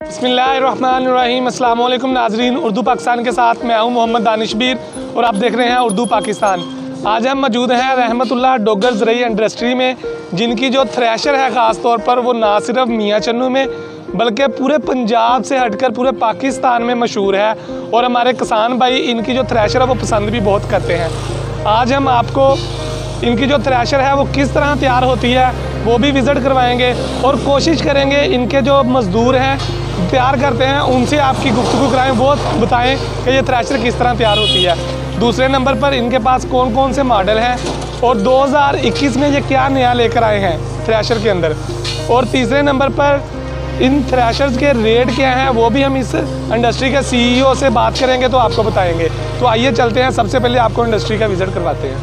बिस्मिल्लाहिर्रहमानिर्रहीम। अस्सलाम वालेकुम नाजरीन, उर्दू पाकिस्तान के साथ मैं हूं मोहम्मद दानिशबीर और आप देख रहे हैं उर्दू पाकिस्तान। आज हम मौजूद हैं रहमतुल्लाह डोगर ज़रई इंडस्ट्री में, जिनकी जो थ्रेशर है ख़ास तौर पर वो ना सिर्फ मियाँ चन्नू में बल्कि पूरे पंजाब से हटकर पूरे पाकिस्तान में मशहूर है और हमारे किसान भाई इनकी जो थ्रेशर है वो पसंद भी बहुत करते हैं। आज हम आपको इनकी जो थ्रेशर है वो किस तरह तैयार होती है वो भी विज़िट करवाएंगे और कोशिश करेंगे इनके जो मज़दूर हैं तैयार करते हैं उनसे आपकी गुफ्तगू कराएं, वो बताएं कि ये थ्रेशर किस तरह तैयार होती है। दूसरे नंबर पर इनके पास कौन कौन से मॉडल हैं और 2021 में ये क्या नया लेकर आए हैं थ्रेशर के अंदर। और तीसरे नंबर पर इन थ्रेशर्स के रेट क्या हैं वो भी हम इस इंडस्ट्री के CEO से बात करेंगे तो आपको बताएंगे। तो आइए चलते हैं, सबसे पहले आपको इंडस्ट्री का विज़िट करवाते हैं।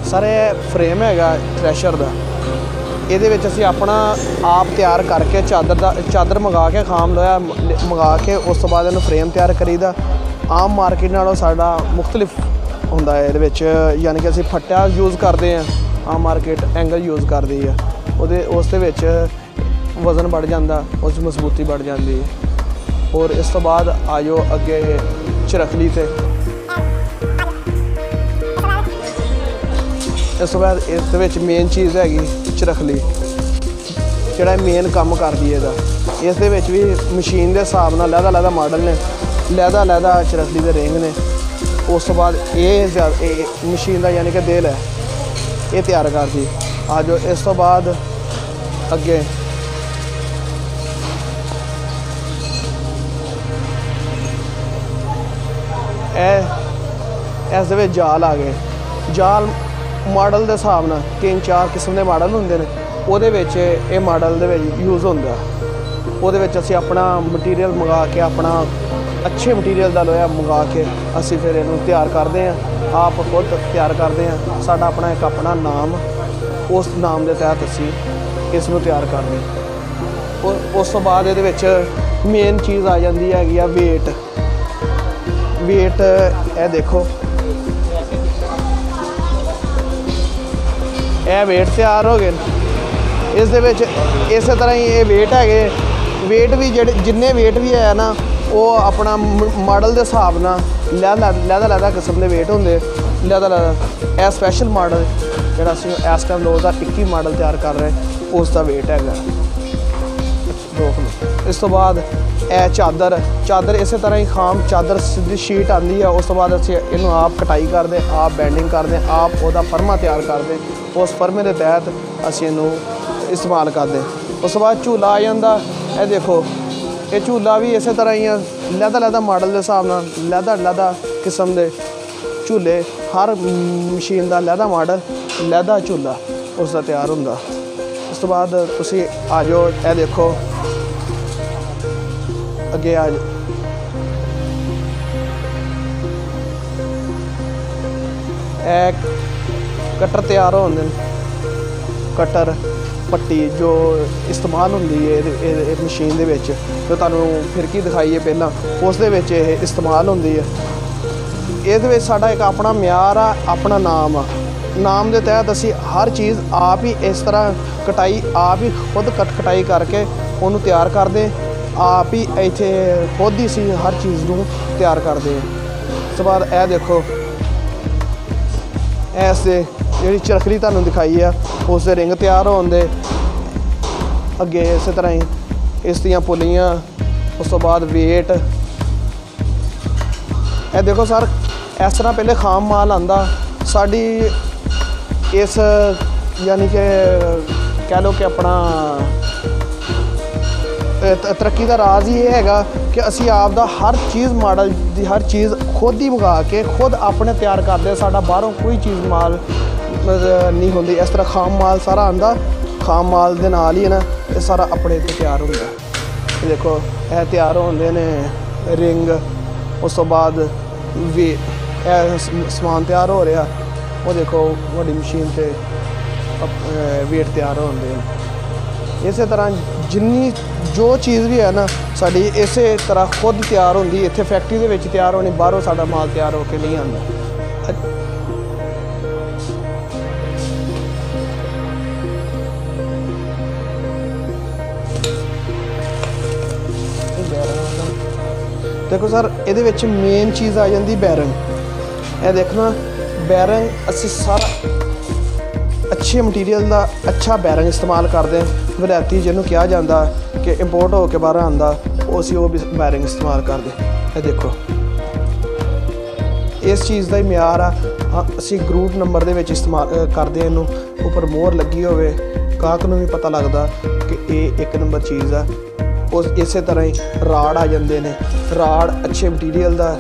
सर ये फ्रेम हैगा थ्रैशर का, ਇਹਦੇ ਵਿੱਚ ਅਸੀਂ ਆਪਣਾ ਆਪ ਤਿਆਰ ਕਰਕੇ ਚਾਦਰ ਮੰਗਾ ਕੇ ਖਾਮ ਲੋਹਾ ਮੰਗਾ ਕੇ ਉਸ ਤੋਂ ਬਾਅਦ ਇਹਨੂੰ ਫਰੇਮ ਤਿਆਰ ਕਰੀਦਾ। ਆਮ ਮਾਰਕੀਟ ਨਾਲੋਂ ਸਾਡਾ ਮੁxtਲਿਫ ਹੁੰਦਾ ਹੈ ਇਹਦੇ ਵਿੱਚ, ਯਾਨੀ ਕਿ ਅਸੀਂ ਫੱਟਾ ਯੂਜ਼ ਕਰਦੇ ਹਾਂ, ਆਮ ਮਾਰਕੀਟ ਐਂਗਲ ਯੂਜ਼ ਕਰਦੀ ਹੈ। ਉਸ ਦੇ ਵਿੱਚ ਵਜ਼ਨ बढ़ ਜਾਂਦਾ, ਉਸ ਦੀ ਮਜ਼ਬੂਤੀ बढ़ ਜਾਂਦੀ ਹੈ। ਔਰ ਇਸ ਤੋਂ ਬਾਅਦ ਆਜੋ ਅੱਗੇ ਚਰਖਲੀ ਤੇ। ਇਸ ਤੋਂ ਬਾਅਦ ਇਸ ਦੇ ਵਿੱਚ ਮੇਨ ਚੀਜ਼ ਹੈਗੀ ਚਰਖਲੀ, ਜਿਹੜਾ ਮੇਨ ਕੰਮ ਕਰਦੀ ਹੈ ਇਹਦਾ। ਇਸ ਦੇ ਵਿੱਚ ਵੀ ਮਸ਼ੀਨ ਦੇ ਹਿਸਾਬ ਨਾਲ ਲਹਿਦਾ ਮਾਡਲ ਨੇ, ਲਹਿਦਾ ਚਰਖਲੀ ਦੇ ਰਿੰਗ ਨੇ। ਉਸ ਤੋਂ ਬਾਅਦ ਇਹ ਮਸ਼ੀਨ ਦਾ ਯਾਨੀ ਕਿ ਦਿਲ ਹੈ, ਇਹ ਤਿਆਰ ਕਰਦੀ। ਆ ਜੋ ਇਸ ਤੋਂ ਬਾਅਦ ਅੱਗੇ ਇਸ ਦੇ ਵਿੱਚ ਜਾਲ ਆ ਗਏ। ਜਾਲ ਮਾਡਲ ਦੇ ਹਿਸਾਬ ਨਾਲ 3-4 ਕਿਸਮ ਦੇ ਮਾਡਲ ਹੁੰਦੇ ਨੇ, ਉਹਦੇ ਵਿੱਚ ਇਹ ਮਾਡਲ ਦੇ ਵਿੱਚ ਯੂਜ਼ ਹੁੰਦਾ। ਉਹਦੇ ਵਿੱਚ ਅਸੀਂ ਆਪਣਾ ਮਟੀਰੀਅਲ ਮੰਗਾ ਕੇ, ਆਪਣਾ ਅੱਛੇ ਮਟੀਰੀਅਲ ਦਾ ਲੋਹਾ ਮੰਗਾ ਕੇ ਅਸੀਂ ਫਿਰ ਇਹਨੂੰ ਤਿਆਰ ਕਰਦੇ ਹਾਂ, ਆਪ ਖੁਦ ਤਿਆਰ ਕਰਦੇ ਹਾਂ। ਸਾਡਾ ਆਪਣਾ ਇੱਕ ਆਪਣਾ ਨਾਮ, ਉਸ ਨਾਮ ਦੇ ਤਹਿਤ ਅਸੀਂ ਇਸ ਨੂੰ ਤਿਆਰ ਕਰਦੇ ਹਾਂ। ਉਸ ਤੋਂ ਬਾਅਦ ਇਹਦੇ ਵਿੱਚ ਮੇਨ ਚੀਜ਼ ਆ ਜਾਂਦੀ ਹੈਗੀ ਆ ਵੇਟ। ਇਹ ਦੇਖੋ, ਇਹ ਵੇਟ ਤਿਆਰ ਹੋ ਗਏ। ਇਸ ਦੇ ਵਿੱਚ ਇਸੇ ਤਰ੍ਹਾਂ ਹੀ ਇਹ ਵੇਟ ਹੈਗੇ। ਵੇਟ ਵੀ ਜਿੰਨੇ ਵੇਟ ਵੀ ਹੈ ਨਾ, ਉਹ ਆਪਣਾ ਮਾਡਲ ਦੇ ਹਿਸਾਬ ਨਾਲ ਲਹਿਦਾ ਕਿਸਮ ਦੇ ਵੇਟ ਹੁੰਦੇ। ਲਹਿਦਾ ਇਹ ਸਪੈਸ਼ਲ ਮਾਡਲ ਜਿਹੜਾ ਅਸੀਂ ਇਸ ਟਾਈਮ 2021 ਮਾਡਲ ਤਿਆਰ ਕਰ ਰਹੇ, ਉਸ ਦਾ ਵੇਟ ਹੈਗਾ 2 ਕਿਲੋ। ਇਸ ਤੋਂ ਬਾਅਦ ਇਹ ਚਾਦਰ ਇਸੇ ਤਰ੍ਹਾਂ ਹੀ ਖਾਮ ਚਾਦਰ ਸਿੱਧੀ ਸ਼ੀਟ ਆਉਂਦੀ ਆ। ਉਸ ਤੋਂ ਬਾਅਦ ਅਸੀਂ ਇਹਨੂੰ ਆਪ ਕਟਾਈ ਕਰਦੇ, ਆਪ ਬੈਂਡਿੰਗ ਕਰਦੇ, ਆਪ ਉਹਦਾ ਫਰਮਾ ਤਿਆਰ ਕਰਦੇ। ਉਸ ਫਰਮੇ ਦੇ ਤਹਿਤ ਅਸੀਂ ਇਹਨੂੰ ਇਸਤੇਮਾਲ ਕਰਦੇ। ਉਸ ਤੋਂ ਬਾਅਦ ਝੂਲਾ ਆ ਜਾਂਦਾ। ਇਹ ਦੇਖੋ, ਇਹ ਝੂਲਾ ਵੀ ਇਸੇ ਤਰ੍ਹਾਂ ਹੀ ਆ, ਲਹਿਦਾ ਮਾਡਲ ਦੇ ਹਿਸਾਬ ਨਾਲ ਲਹਿਦਾ ਕਿਸਮ ਦੇ ਝੂਲੇ। ਹਰ ਮਸ਼ੀਨ ਦਾ ਲਹਿਦਾ ਮਾਡਲ, ਲਹਿਦਾ ਝੂਲਾ ਉਸ ਦਾ ਤਿਆਰ ਹੁੰਦਾ। ਉਸ ਤੋਂ ਬਾਅਦ ਤੁਸੀਂ ਆ ਜਾਓ, ਇਹ ਦੇਖੋ ਅੱਗੇ ਆ ਜਾਓ। ਇਹ ਕਟਰ ਤਿਆਰ ਹੁੰਦੇ ਨੇ, ਕਟਰ ਪੱਟੀ ਜੋ ਇਸਤੇਮਾਲ ਹੁੰਦੀ ਹੈ ਇਹ ਮਸ਼ੀਨ ਦੇ ਵਿੱਚ, ਜੋ ਤੁਹਾਨੂੰ ਫਿਰਕੀ ਦਿਖਾਈ ਹੈ ਪਹਿਲਾਂ, ਉਸ ਦੇ ਵਿੱਚ ਇਹ ਇਸਤੇਮਾਲ ਹੁੰਦੀ ਹੈ। ਇਹਦੇ ਵਿੱਚ ਸਾਡਾ ਇੱਕ ਆਪਣਾ ਮਿਆਰ ਆ, ਆਪਣਾ ਨਾਮ ਆ। ਨਾਮ ਦੇ ਤਹਿਤ ਅਸੀਂ ਹਰ ਚੀਜ਼ ਆਪ ਹੀ ਇਸ ਤਰ੍ਹਾਂ ਕਟਾਈ ਆਪ ਹੀ ਖੁਦ ਕਟਾਈ ਕਰਕੇ ਉਹਨੂੰ ਤਿਆਰ ਕਰਦੇ, ਆਪ ਹੀ ਇੱਥੇ ਖੁਦ ਹੀ ਅਸੀਂ ਹਰ ਚੀਜ਼ ਨੂੰ ਤਿਆਰ ਕਰਦੇ ਹਾਂ। ਉਸ ਤੋਂ ਬਾਅਦ ਇਹ ਦੇਖੋ, ਇਸ ਦੇ ਜਿਹੜੀ ਚਰਖਲੀ ਤੁਹਾਨੂੰ ਦਿਖਾਈ ਆ, ਉਸ ਦੇ ਰਿੰਗ ਤਿਆਰ ਹੋਣ ਦੇ। ਅੱਗੇ ਇਸੇ ਤਰ੍ਹਾਂ ਹੀ ਇਸ ਦੀਆਂ ਪੁਲੀਆਂ। ਉਸ ਤੋਂ ਬਾਅਦ ਵੇਟ। ਇਹ ਦੇਖੋ ਸਰ, ਇਸ ਤਰ੍ਹਾਂ ਪਹਿਲੇ ਖਾਮ ਮਾਲ ਆਉਂਦਾ। ਸਾਡੀ ਇਸ ਯਾਨੀ ਕਿ ਕਹਿ ਲਓ ਕਿ ਆਪਣਾ ਤਰੱਕੀ ਦਾ ਰਾਜ਼ ਹੀ ਇਹ ਹੈਗਾ ਕਿ ਅਸੀਂ ਆਪ ਦਾ ਹਰ ਚੀਜ਼ ਮਾਡਲ ਦੀ ਹਰ ਚੀਜ਼ ਖੁਦ ਹੀ ਮੰਗਾ ਕੇ ਖੁਦ ਆਪਣੇ ਤਿਆਰ ਕਰਦੇ। ਸਾਡਾ ਬਾਹਰੋਂ ਕੋਈ ਚੀਜ਼ ਮਾਲ ਨਹੀਂ ਹੁੰਦੀ। ਇਸ ਤਰ੍ਹਾਂ ਖਾਮ ਮਾਲ ਸਾਰਾ ਆਉਂਦਾ, ਖਾਮ ਮਾਲ ਦੇ ਨਾਲ ਹੀ ਨਾ ਇਹ ਸਾਰਾ ਆਪਣੇ ਇੱਥੇ ਤਿਆਰ ਹੁੰਦਾ। ਇਹ ਦੇਖੋ, ਇਹ ਤਿਆਰ ਹੁੰਦੇ ਨੇ ਰਿੰਗ। ਉਸ ਤੋਂ ਬਾਅਦ ਵੀ ਇਹ ਸਮਾਨ ਤਿਆਰ ਹੋ ਰਿਹਾ। ਉਹ ਦੇਖੋ ਵੱਡੀ ਮਸ਼ੀਨ 'ਤੇ ਵੇਟ ਤਿਆਰ ਹੁੰਦੇ ਨੇ। ਇਸੇ ਤਰ੍ਹਾਂ ਜਿੰਨੀ ਜੋ ਚੀਜ਼ ਵੀ ਹੈ ਨਾ ਸਾਡੀ ਇਸੇ ਤਰ੍ਹਾਂ ਖੁਦ ਤਿਆਰ ਹੁੰਦੀ। ਇੱਥੇ ਫੈਕਟਰੀ ਦੇ ਵਿੱਚ ਤਿਆਰ ਹੋਣੀ, ਬਾਹਰੋਂ ਸਾਡਾ ਮਾਲ ਤਿਆਰ ਹੋ ਕੇ ਨਹੀਂ ਆਉਂਦਾ। देखो सर ਇਹਦੇ ਵਿੱਚ ਮੇਨ ਚੀਜ਼ ਆ ਜਾਂਦੀ ਬੈਰਿੰਗ। ਇਹ ਦੇਖਣਾ ਬੈਰਿੰਗ ਅਸੀਂ ਸਾਰਾ अच्छे मटीरियल का अच्छा बैरिंग इस्तेमाल करते हैं। वैरायटी जिन्होंने कहा जाता कि इंपोर्ट होकर बाहर आंदा उसी वो भी बैरिंग इस्तेमाल करते। ये देखो इस चीज़ का ही म्यार आ असी ग्रूट नंबर के इस्तेमाल करते हैं। इनू उपर मोहर लगी होवे गाहक नूं भी पता लगता कि ये 1 नंबर चीज़ है। उस इस तरह ही राड़ आ जाते हैं। राड़ अच्छे मटीरियल का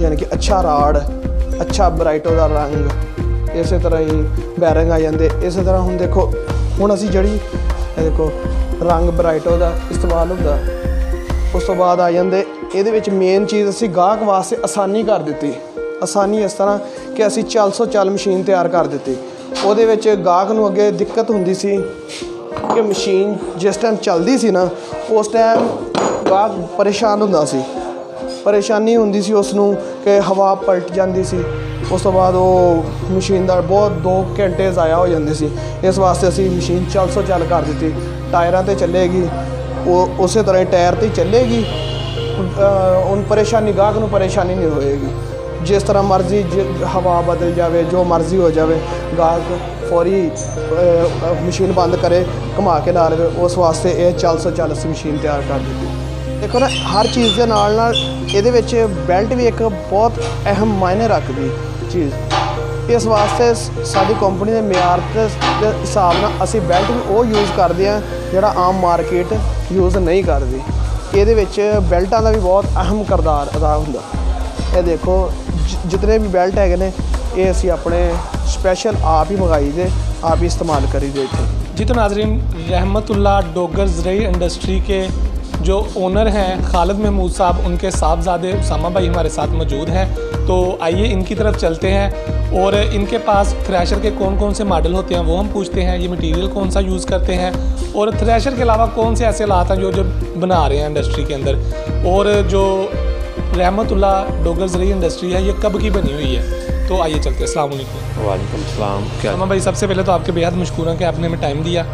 यानी कि अच्छा राड़ अच्छा ब्राइटो का रंग इस तरह ही बैरिंग आ जाते। इस तरह हुण देखो हुण असी जड़ी देखो रंग ब्राइटो का इस्तेमाल होंदा। उस तो बाद आ जाते ये मेन चीज़ असी गाहक वास्ते आसानी कर दी। आसानी इस तरह कि असी चल मशीन तैयार कर दी। उहदे विच गाहक नूं अगे दिक्कत हुंदी सी कि मशीन जिस टाइम चलदी सी ना उस टाइम गाहक परेशान हुंदा सी। परेशानी हुंदी सी उसनूं कि हवा पलट जाती सी। उस तो बाद वो मशीन का बहुत 2 घंटे ज़ाया हो जाते सी। इस वास्ते असी मशीन चल कर दी। टायरां ते चलेगी वो उस तरह ही टायर ते चलेगी। उन परेशानी गाहक नूं परेशानी नहीं होएगी। जिस तरह मर्जी हवा बदल जाए जो मर्जी हो जाए गाहक फौरी मशीन बंद करे घुमा के ला लवे। उस वास्ते ये चल असी मशीन तैयार कर दी। देखो ना हर चीज़ के नाल ये बेल्ट भी एक बहुत अहम मायने रखती चीज़। इस वास्ते साडी कंपनी के म्यार के हिसाब नाल असी बेल्ट भी वो यूज़ करते हैं जिहड़ा आम मार्केट यूज़ नहीं करती। ये बेल्टां का भी बहुत अहम किरदार अदा हुंदा। ये देखो जितने भी बेल्ट है ने ये असी अपने स्पैशल आप ही मंगाई दे आप ही इस्तेमाल करी दे इत्थे। जी तो नाजरीन रहमतुल्लाह डोगर ज़रई इंडस्ट्री के जो ओनर हैं खालिद महमूद साहब उनके साहबजादे उसामा भाई हमारे साथ मौजूद हैं। तो आइए इनकी तरफ चलते हैं और इनके पास थ्रेशर के कौन कौन से मॉडल होते हैं वो हम पूछते हैं। ये मटेरियल कौन सा यूज़ करते हैं और थ्रेशर के अलावा कौन से ऐसे हालात हैं जो बना रहे हैं इंडस्ट्री के अंदर। और जो रहमतुल्लाह डोगर ज़रई इंडस्ट्री है ये कब की बनी हुई है। तो आइए चलते हैं। अस्सलाम वालेकुम। वालेकुम सलाम। क्या उसामा भाई सबसे पहले तो आपके बेहद मशकूर हैं कि आपने हमें टाइम दिया।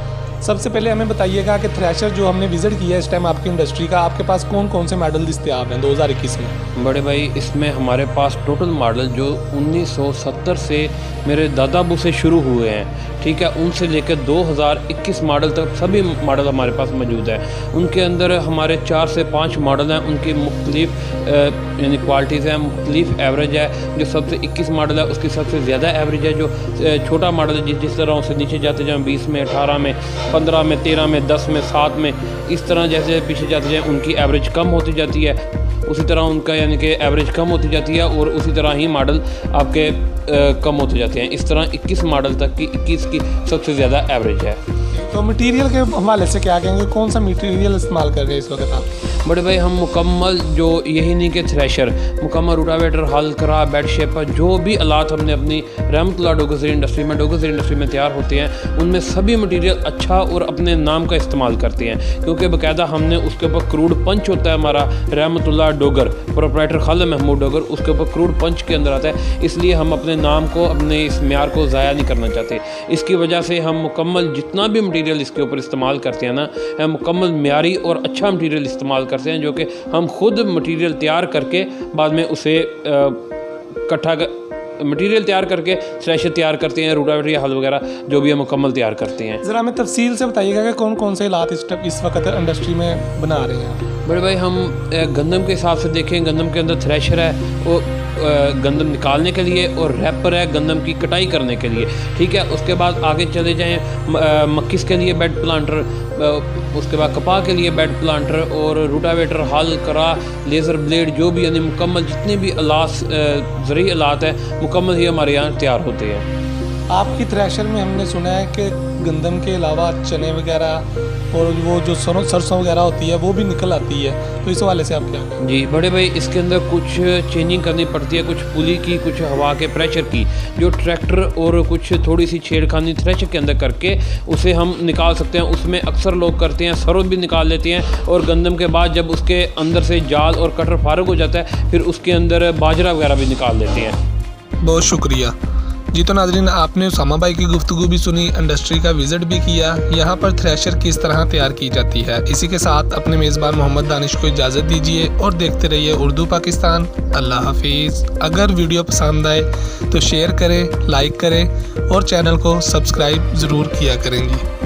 सबसे पहले हमें बताइएगा कि थ्रेशर जो हमने विज़िट किया है इस टाइम आपकी इंडस्ट्री का आपके पास कौन कौन से मॉडल दस्तयाब हैं 2021 में। बड़े भाई इसमें हमारे पास टोटल मॉडल जो 1970 से मेरे दादाबू से शुरू हुए हैं, ठीक है, उनसे लेकर 2021 मॉडल तक सभी मॉडल हमारे पास मौजूद है। उनके अंदर हमारे 4 से 5 मॉडल हैं। उनकी मुख्तलिफ यानी क्वालिटीज़ हैं, मुख्तलिफ एवरेज है। जो सबसे 21 मॉडल है उसकी सबसे ज़्यादा एवरेज है। जो छोटा मॉडल है जिस तरह उससे नीचे जाते जाएँ 20 में 18 में 15 में 13 में 10 में 7 में इस तरह जैसे पीछे जाते जाएँ उनकी एवरेज कम होती जाती है। उसी तरह उनका यानी कि एवरेज कम होती जाती है और उसी तरह ही मॉडल आपके कम होते जाते हैं। इस तरह 21 मॉडल तक की 21 की सबसे ज़्यादा एवरेज है। तो मटेरियल के हवाले से क्या कहेंगे, कौन सा मटेरियल इस्तेमाल कर रहे हैं इस वक्त आप? बड़े भाई हम मुकम्मल जो यही नहीं कि थ्रेशर मुकम्मल रोटावेटर हल करा बेड शेपर जो भी आलात हमने अपनी रहमतुल्लाह डोगर ज़रई इंडस्ट्री में तैयार होते हैं उनमें सभी मटेरियल अच्छा और अपने नाम का इस्तेमाल करते हैं। क्योंकि बाकायदा हमने उसके ऊपर क्रूड पंच होता है हमारा रहमतुल्लाह डोगर प्रोप्राइटर खालिद महमूद डोगर उसके ऊपर क्रूड पंच के अंदर आता है। इसलिए हम अपने नाम को अपने इस म्यार को ज़ाया नहीं करना चाहते। इसकी वजह से हम मुकम्मल जितना भी मटेरियल इसके ऊपर इस्तेमाल करते हैं ना हम मुकम्मल म्यारी और अच्छा मटेरियल इस्तेमाल करते हैं जो कि हम खुद मटेरियल तैयार करके बाद में उसे इकट्ठा मटेरियल तैयार करके थ्रेशर तैयार करते हैं, रोटावेटर या हल वगैरह जो भी हम मुकम्मल तैयार करते हैं। ज़रा हमें तफसील से बताइएगा कि कौन कौन से हालात इस वक्त इंडस्ट्री में बना रहे हैं। बड़े भाई हम गंदम के हिसाब से देखें, गंदम के अंदर थ्रेशर है वो गंदम निकालने के लिए और रैपर है गंदम की कटाई करने के लिए, ठीक है। उसके बाद आगे चले जाएं मक्किस के लिए बेड प्लांटर, उसके बाद कपा के लिए बेड प्लांटर और रोटावेटर हल करा लेज़र ब्लेड जो भी यानी मुकम्मल जितने भी आलात ज़रई आलात है मुकम्मल ही हमारे यहाँ तैयार होते हैं। आपकी थ्रेशर में हमने सुना है कि गंदम के अलावा चने वगैरह और वो जो सरसों वगैरह होती है वो भी निकल आती है, तो इस हवाले से आप क्या कहें? जी बड़े भाई इसके अंदर कुछ चेंजिंग करनी पड़ती है, कुछ पुली की कुछ हवा के प्रेशर की जो ट्रैक्टर और कुछ थोड़ी सी छेड़खानी थ्रेशर के अंदर करके उसे हम निकाल सकते हैं। उसमें अक्सर लोग करते हैं सरसों भी निकाल लेते हैं और गंदम के बाद जब उसके अंदर से जाल और कटर फारग हो जाता है फिर उसके अंदर बाजरा वगैरह भी निकाल लेते हैं। बहुत शुक्रिया। जी तो नाजरीन, आपने उसामा भाई की गुफ्तगू भी सुनी, इंडस्ट्री का विजिट भी किया, यहाँ पर थ्रेशर किस तरह तैयार की जाती है। इसी के साथ अपने मेज़बान मोहम्मद दानिश को इजाज़त दीजिए और देखते रहिए उर्दू पाकिस्तान। अल्लाह हाफिज़। अगर वीडियो पसंद आए तो शेयर करें, लाइक करें और चैनल को सब्सक्राइब ज़रूर किया करेंगी।